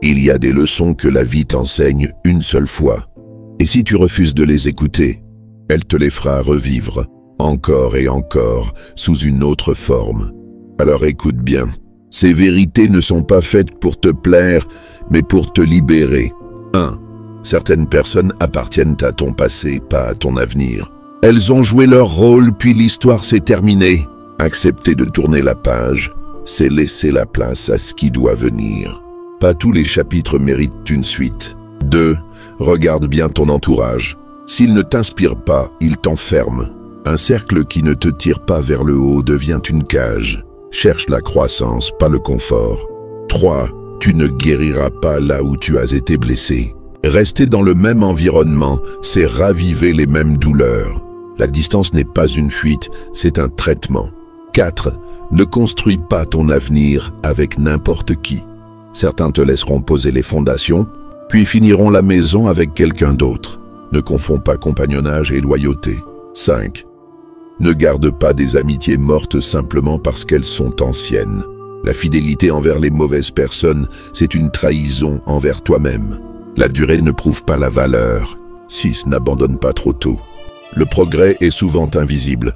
Il y a des leçons que la vie t'enseigne une seule fois. Et si tu refuses de les écouter, elle te les fera revivre, encore et encore, sous une autre forme. Alors écoute bien, ces vérités ne sont pas faites pour te plaire, mais pour te libérer. 1. Certaines personnes appartiennent à ton passé, pas à ton avenir. Elles ont joué leur rôle, puis l'histoire s'est terminée. Accepter de tourner la page, c'est laisser la place à ce qui doit venir. Pas tous les chapitres méritent une suite. 2. Regarde bien ton entourage. S'il ne t'inspire pas, il t'enferme. Un cercle qui ne te tire pas vers le haut devient une cage. Cherche la croissance, pas le confort. 3. Tu ne guériras pas là où tu as été blessé. Rester dans le même environnement, c'est raviver les mêmes douleurs. La distance n'est pas une fuite, c'est un traitement. 4. Ne construis pas ton avenir avec n'importe qui. Certains te laisseront poser les fondations, puis finiront la maison avec quelqu'un d'autre. Ne confonds pas compagnonnage et loyauté. 5. Ne garde pas des amitiés mortes simplement parce qu'elles sont anciennes. La fidélité envers les mauvaises personnes, c'est une trahison envers toi-même. La durée ne prouve pas la valeur. 6. N'abandonne pas trop tôt. Le progrès est souvent invisible.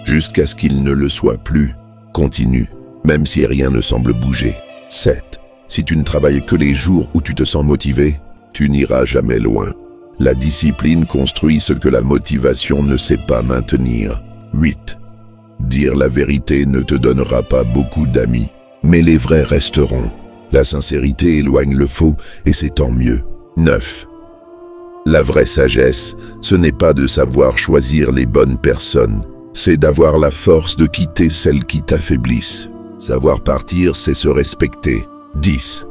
Jusqu'à ce qu'il ne le soit plus, continue, même si rien ne semble bouger. 7. Si tu ne travailles que les jours où tu te sens motivé, tu n'iras jamais loin. La discipline construit ce que la motivation ne sait pas maintenir. 8. Dire la vérité ne te donnera pas beaucoup d'amis, mais les vrais resteront. La sincérité éloigne le faux et c'est tant mieux. 9. La vraie sagesse, ce n'est pas de savoir choisir les bonnes personnes, c'est d'avoir la force de quitter celles qui t'affaiblissent. Savoir partir, c'est se respecter. 10.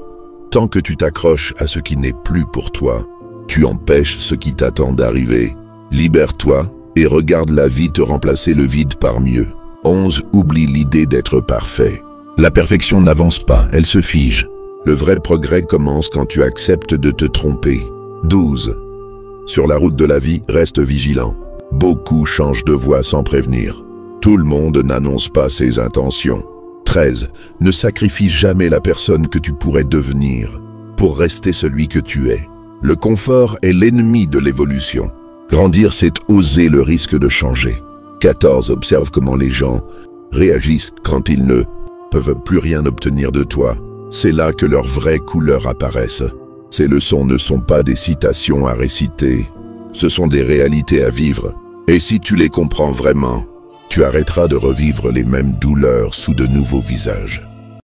Tant que tu t'accroches à ce qui n'est plus pour toi, tu empêches ce qui t'attend d'arriver. Libère-toi et regarde la vie te remplacer le vide par mieux. 11. Oublie l'idée d'être parfait. La perfection n'avance pas, elle se fige. Le vrai progrès commence quand tu acceptes de te tromper. 12. Sur la route de la vie, reste vigilant. Beaucoup changent de voie sans prévenir. Tout le monde n'annonce pas ses intentions. 13. Ne sacrifie jamais la personne que tu pourrais devenir pour rester celui que tu es. Le confort est l'ennemi de l'évolution. Grandir, c'est oser le risque de changer. 14. Observe comment les gens réagissent quand ils ne peuvent plus rien obtenir de toi. C'est là que leurs vraies couleurs apparaissent. Ces leçons ne sont pas des citations à réciter, ce sont des réalités à vivre. Et si tu les comprends vraiment, tu arrêteras de revivre les mêmes douleurs sous de nouveaux visages.